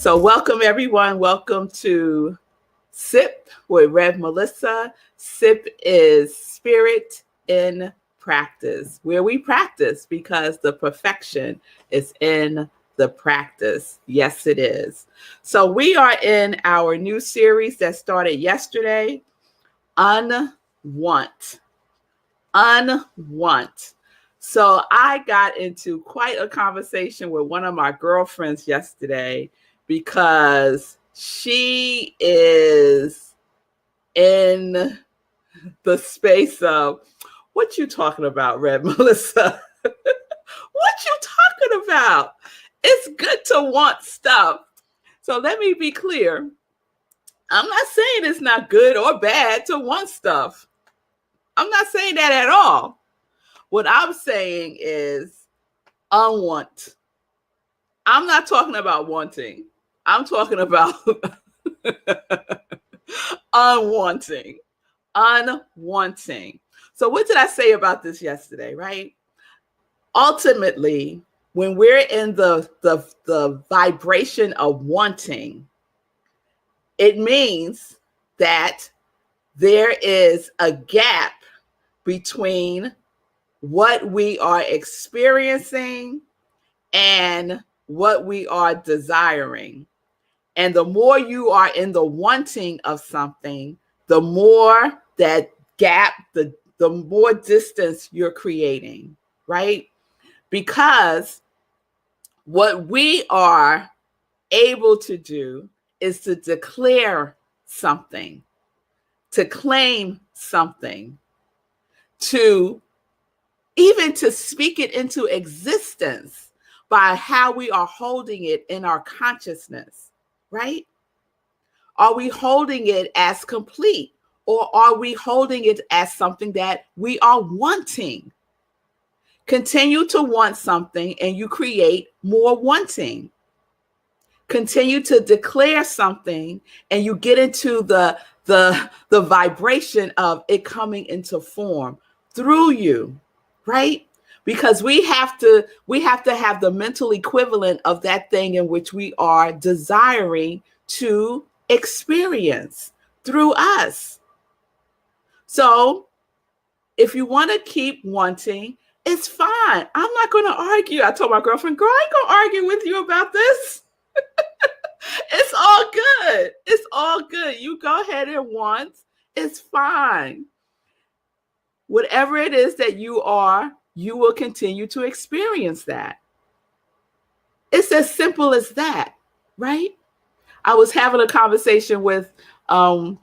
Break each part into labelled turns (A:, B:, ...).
A: So welcome everyone. Welcome to SIP with Rev Melissa. SIP is Spirit in Practice, where we practice because the perfection is in the practice. Yes, it is. So we are in our new series that started yesterday, Unwant. Unwant. So I got into quite a conversation with one of my girlfriends yesterday because she is in the space of, what you talking about, Red Melissa? What you talking about? It's good to want stuff. So let me be clear. I'm not saying it's not good or bad to want stuff. I'm not saying that at all. What I'm saying is unwant. I'm not talking about wanting. I'm talking about unwanting. Unwanting. So what did I say about this yesterday, right? Ultimately, when we're in the vibration of wanting, it means that there is a gap between what we are experiencing and what we are desiring. And the more you are in the wanting of something, the more that gap, the more distance you're creating, right? Because what we are able to do is to declare something, to claim something, to even to speak it into existence by how we are holding it in our consciousness, right? Are we holding it as complete, or are we holding it as something that we are wanting? Continue to want something and you create more wanting. Continue to declare something and you get into the vibration of it coming into form through you, right? Because we have to have the mental equivalent of that thing in which we are desiring to experience through us. So if you want to keep wanting, it's fine. I'm not going to argue. I told my girlfriend, girl, I ain't going to argue with you about this. It's all good. It's all good. You go ahead and want. It's fine. Whatever it is that you are, you will continue to experience that. It's as simple as that, right? I was having a conversation with one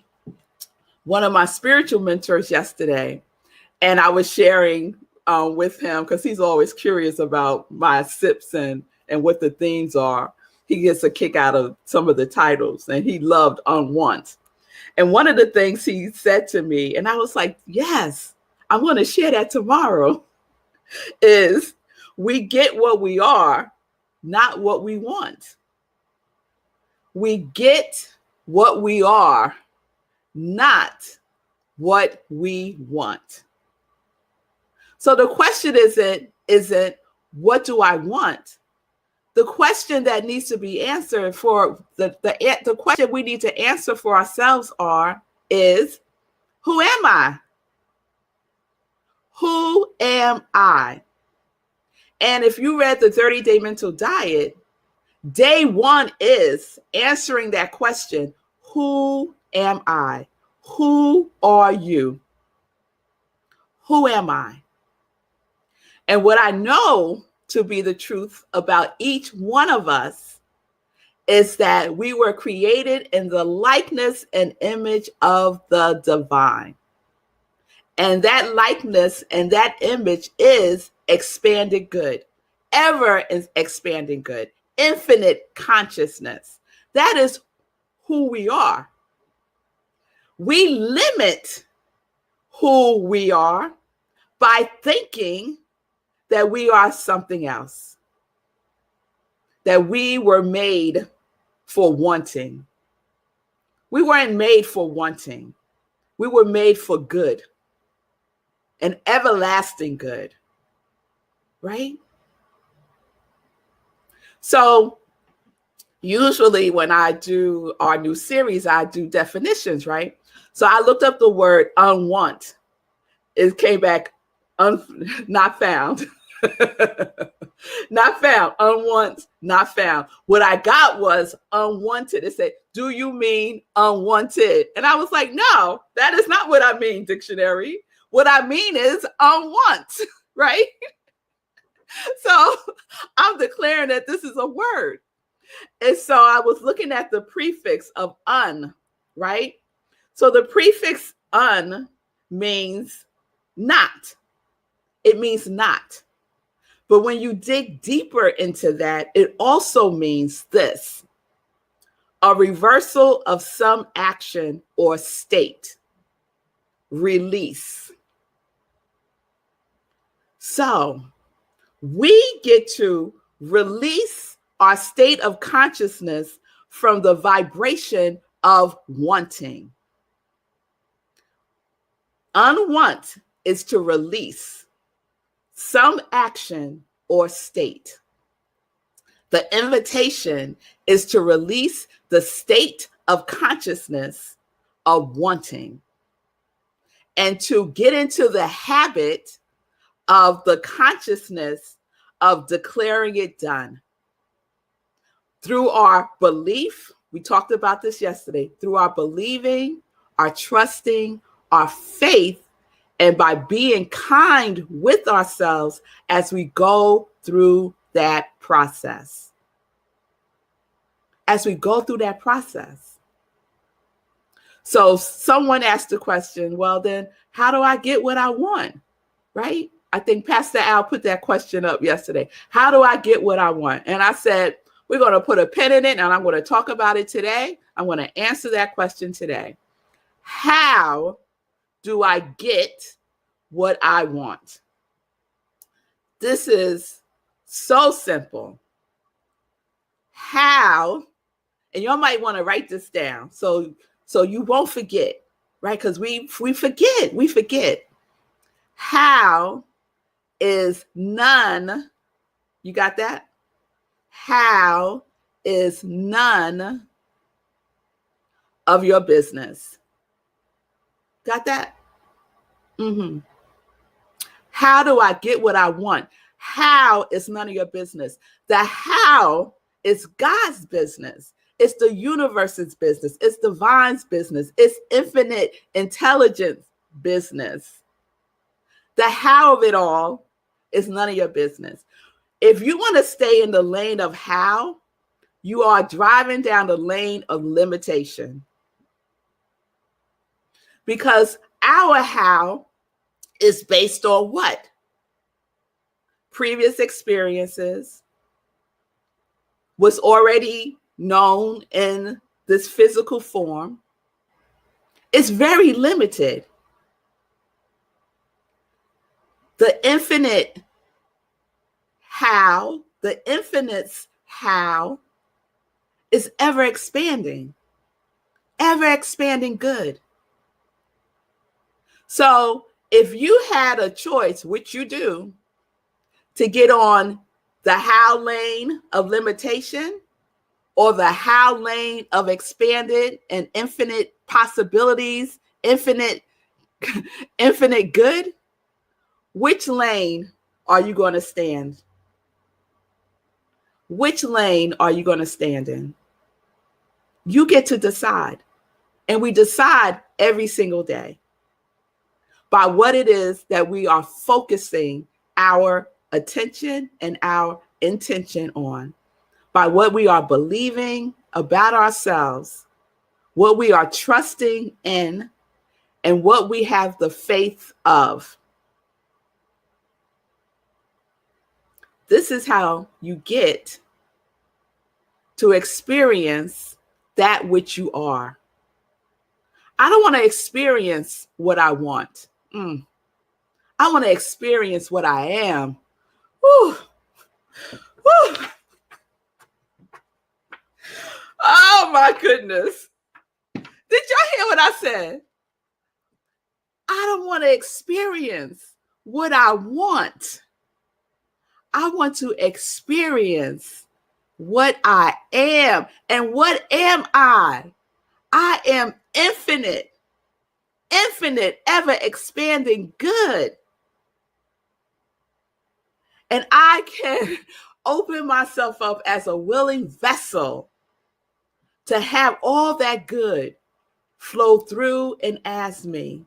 A: of my spiritual mentors yesterday, and I was sharing with him, because he's always curious about my sips and what the themes are. He gets a kick out of some of the titles, and he loved Unwant. And one of the things he said to me, and I was like, yes, I'm going to share that tomorrow, is we get what we are, not what we want. We get what we are, not what we want. So the question isn't what do I want? The question that needs to be answered for the question we need to answer for ourselves is, who am I? Who am I? And if you read the 30-day mental diet, day one is answering that question. Who am I? Who are you? Who am I? And what I know to be the truth about each one of us is that we were created in the likeness and image of the divine. And that likeness and that image is expanded good, ever expanding good, infinite consciousness. That is who we are. We limit who we are by thinking that we are something else, that we were made for wanting. We weren't made for wanting. We were made for good, an everlasting good, right? So Usually when I do our new series, I do definitions, right? So I looked up the word unwant. It came back not found. Not found. Unwant, not found. What I got was unwanted. It said, do you mean unwanted? And I was like, no, that is not what I mean, dictionary. What I mean is unwant, right? So I'm declaring that this is a word. And so I was looking at the prefix of un, right? So the prefix un means not. It means not. But when you dig deeper into that, it also means this: a reversal of some action or state, release. So we get to release our state of consciousness from the vibration of wanting. Unwant is to release some action or state. The invitation is to release the state of consciousness of wanting and to get into the habit of the consciousness of declaring it done. Through our belief, we talked about this yesterday, through our believing, our trusting, our faith, and by being kind with ourselves as we go through that process. As we go through that process. So someone asked the question, well, then how do I get what I want? Right? I think Pastor Al put that question up yesterday. How do I get what I want? And I said, we're going to put a pin in it and I'm going to talk about it today. I'm going to answer that question today. How do I get what I want? This is so simple. How, and you might want to write this down so you won't forget, right? Because we forget. How is none, you got that? How is none of your business? Got that? Mm-hmm. How do I get what I want? How is none of your business? The how is God's business. It's the universe's business. It's divine's business. It's infinite intelligence business. The how of it all is none of your business. If you want to stay in the lane of how, you are driving down the lane of limitation. Because our how is based on what? Previous experiences, was already known in this physical form. It's very limited. The infinite how, the infinite's how, is ever expanding good. So if you had a choice, which you do, to get on the how lane of limitation or the how lane of expanded and infinite possibilities, infinite good, which lane are you going to stand? Which lane are you going to stand in? You get to decide. And we decide every single day by what it is that we are focusing our attention and our intention on, by what we are believing about ourselves, what we are trusting in, and what we have the faith of. This is how you get to experience that which you are. I don't want to experience what I want. I want to experience what I am. Whew. Whew. Oh my goodness. Did y'all hear what I said? I don't want to experience what I want. I want to experience what I am. And what am I? I am infinite, ever expanding good. And I can open myself up as a willing vessel to have all that good flow through and as me.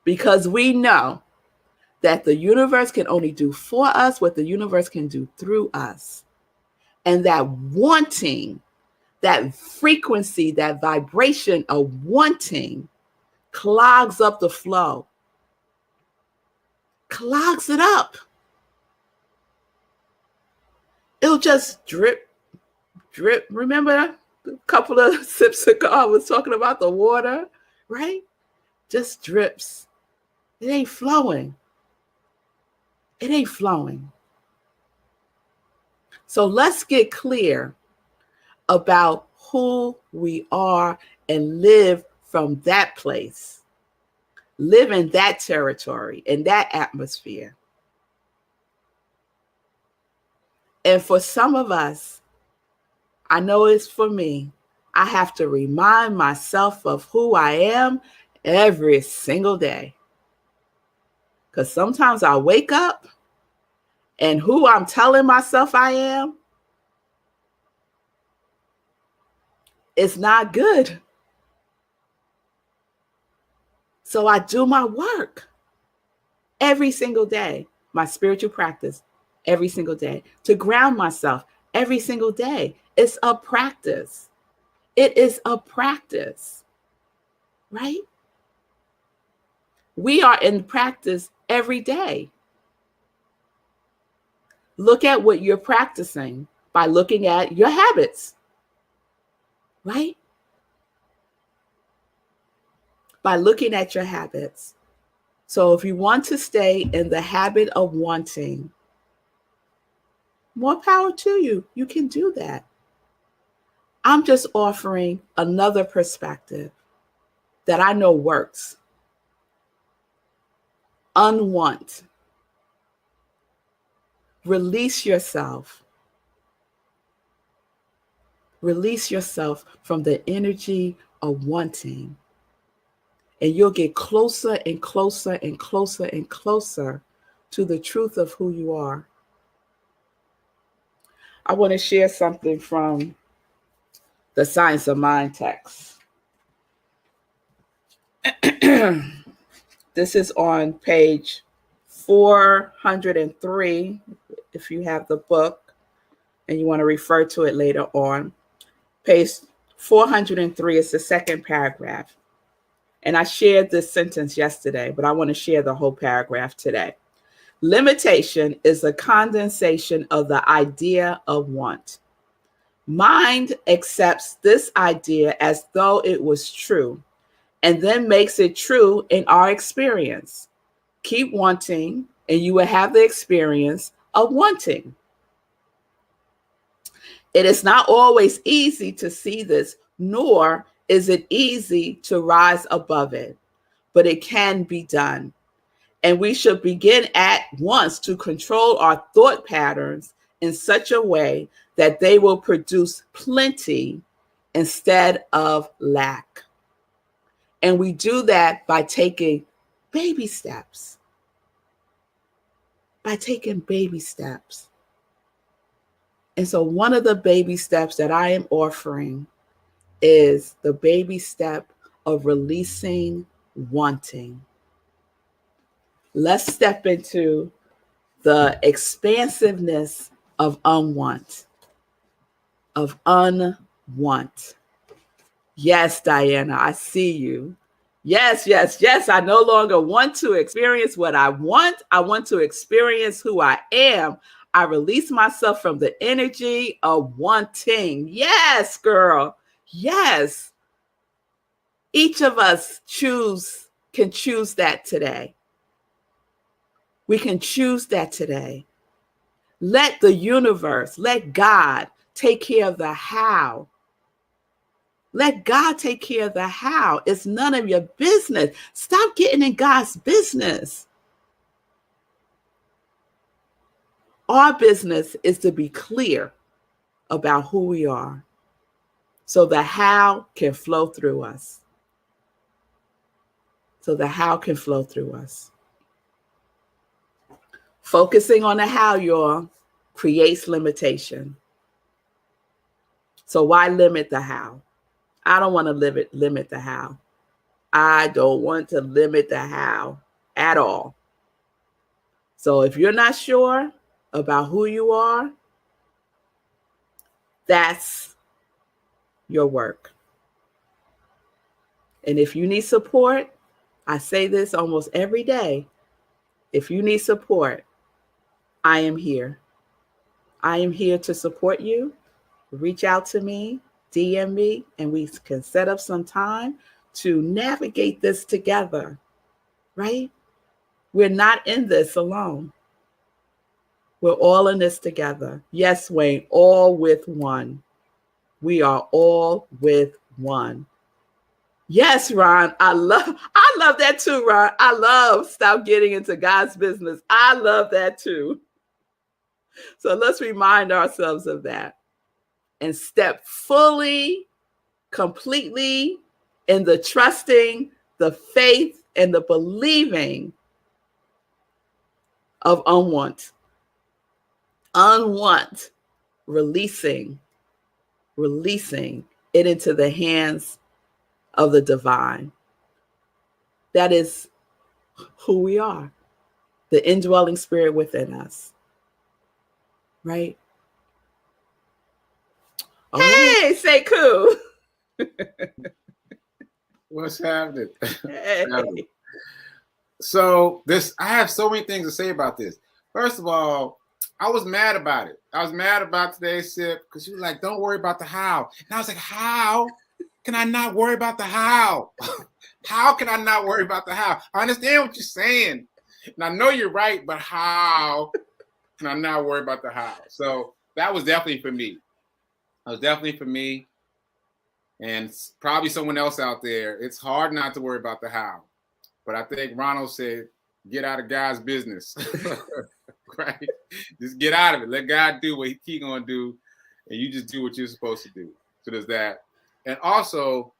A: Because we know that the universe can only do for us what the universe can do through us. And that wanting, that frequency, that vibration of wanting clogs up the flow, clogs it up. It'll just drip, drip. Remember a couple of sips ago, I was talking about the water, right? Just drips. It ain't flowing. It ain't flowing. So let's get clear about who we are and live from that place. Live in that territory, in that atmosphere. And for some of us, I know it's for me, I have to remind myself of who I am every single day. Because sometimes I wake up and who I'm telling myself I am, it's not good. So I do my work every single day, my spiritual practice every single day, to ground myself every single day. It's a practice. It is a practice, right? We are in practice every day. Look at what you're practicing by looking at your habits, right? By looking at your habits. So if you want to stay in the habit of wanting, more power to you. You can do that. I'm just offering another perspective that I know works. Unwant. Release yourself. Release yourself from the energy of wanting. And you'll get closer and closer and closer and closer to the truth of who you are. I want to share something from the Science of Mind text. This is on page 403, if you have the book and you want to refer to it later on. Page 403 is the second paragraph. And I shared this sentence yesterday, but I want to share the whole paragraph today. Limitation is a condensation of the idea of want. Mind accepts this idea as though it was true, and then makes it true in our experience. Keep wanting, and you will have the experience of wanting. It is not always easy to see this, nor is it easy to rise above it, but it can be done. And we should begin at once to control our thought patterns in such a way that they will produce plenty instead of lack. And we do that by taking baby steps. By taking baby steps. And so one of the baby steps that I am offering is the baby step of releasing wanting. Let's step into the expansiveness of unwant. Of unwant. Yes, Diana, I see you. Yes, yes, yes. I no longer want to experience what I want. I want to experience who I am. I release myself from the energy of wanting. Yes, girl. Yes. Each of us can choose that today. We can choose that today. Let the universe, let God take care of the how. Let God take care of the how. It's none of your business. Stop getting in God's business. Our business is to be clear about who we are so the how can flow through us. So the how can flow through us. Focusing on the how, y'all, creates limitation. So why limit the how? I don't want to limit the how. I don't want to limit the how at all. So if you're not sure about who you are, that's your work. And if you need support, I say this almost every day. If you need support, I am here. I am here to support you. Reach out to me, DM me, and we can set up some time to navigate this together, right? We're not in this alone. We're all in this together. Yes, Wayne, all with one. We are all with one. Yes, Ron, I love that too, Ron. I love stop getting into God's business. I love that too. So let's remind ourselves of that and step fully, completely in the trusting, the faith, and the believing of unwant. Unwant, releasing it into the hands of the divine. That is who we are, the indwelling spirit within us. Right? Hey, Sekou.
B: What's happening?
A: Hey.
B: So I have so many things to say about this. First of all, I was mad about it. I was mad about today's sip because you were like, don't worry about the how. And I was like, how can I not worry about the how? How can I not worry about the how? I understand what you're saying. And I know you're right, but how can I not worry about the how? So that was definitely for me. That was definitely for me. And probably someone else out there. It's hard not to worry about the how. But I think Ronald said, get out of God's business. Right? Just get out of it. Let God do what He's going to do. And you just do what you're supposed to do. So there's that. And also,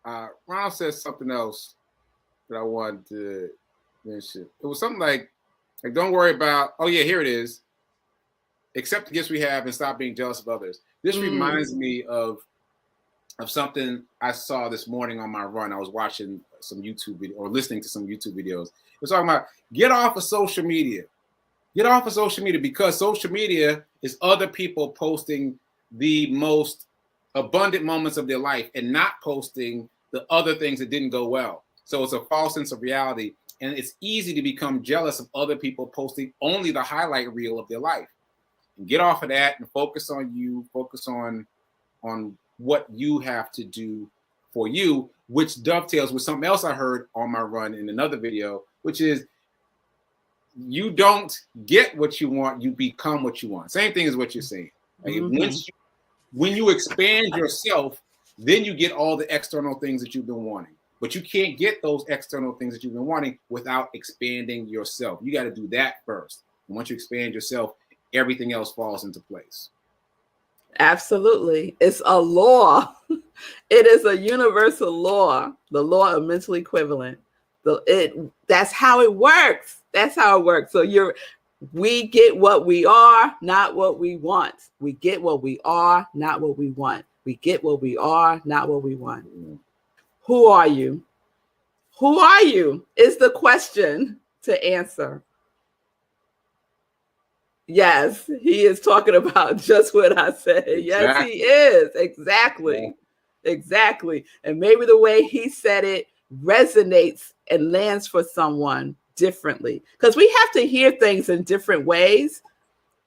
B: Ronald said something else that I wanted to mention. It was something like don't worry about, oh yeah, here it is. Accept the gifts we have and stop being jealous of others. This reminds me of something I saw this morning on my run. I was watching some YouTube video or listening to some YouTube videos. It was talking about get off of social media. Get off of social media because social media is other people posting the most abundant moments of their life and not posting the other things that didn't go well. So it's a false sense of reality. And it's easy to become jealous of other people posting only the highlight reel of their life. And get off of that and focus on you, focus on what you have to do for you, which dovetails with something else I heard on my run in another video, which is you don't get what you want, you become what you want. Same thing as what you're saying. Like when you expand yourself, then you get all the external things that you've been wanting. But you can't get those external things that you've been wanting without expanding yourself. You got to do that first. And once you expand yourself, everything else falls into place.
A: Absolutely. It's a law. It is a universal law, the law of mental equivalent. That's how it works. That's how it works. So we get what we are, not what we want. We get what we are, not what we want. We get what we are, not what we want. Who are you? Who are you is the question to answer. Yes, he is talking about just what I said. Exactly. Yes, he is. Exactly. Yeah. Exactly. And maybe the way he said it resonates and lands for someone differently. Because we have to hear things in different ways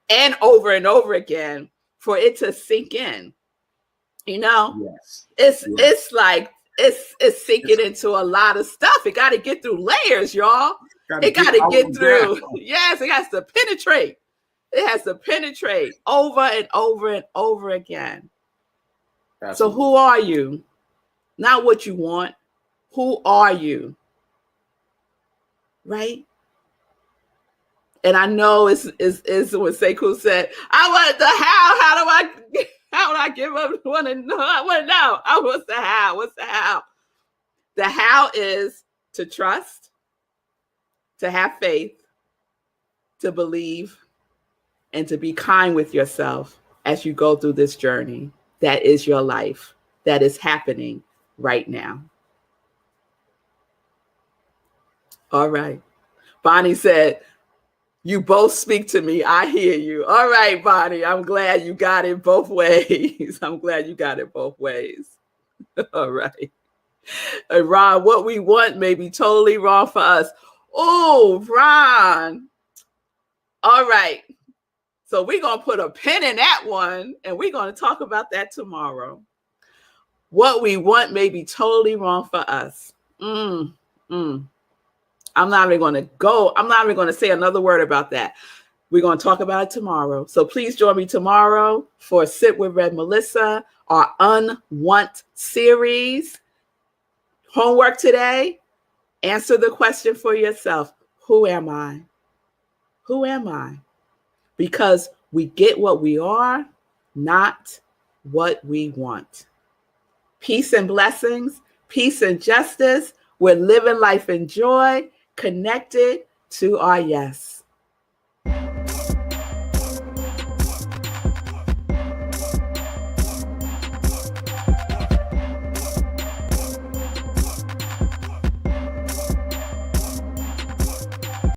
A: and over again for it to sink in. You know?
B: Yes.
A: It's like it's sinking into a lot of stuff. It got to get through layers, y'all. It got to get through. Yes, it has to penetrate. It has to penetrate over and over and over again. Absolutely. So who are you? Not what you want. Who are you? Right? And I know it's what Sekou said. I want the how. How would I give up? I want to know. What's the how? What's the how? The how is to trust, to have faith, to believe, and to be kind with yourself as you go through this journey. That is your life. That is happening right now. All right. Bonnie said, you both speak to me. I hear you. All right, Bonnie. I'm glad you got it both ways. I'm glad you got it both ways. All right. And Ron, what we want may be totally wrong for us. Oh, Ron. All right. So we're going to put a pin in that one, and we're going to talk about that tomorrow. What we want may be totally wrong for us. I'm not even going to say another word about that. We're going to talk about it tomorrow. So please join me tomorrow for Sit with Red Melissa, our Unwant series. Homework today, answer the question for yourself. Who am I? Who am I? Because we get what we are, not what we want. Peace and blessings, peace and justice. We're living life in joy, connected to our yes.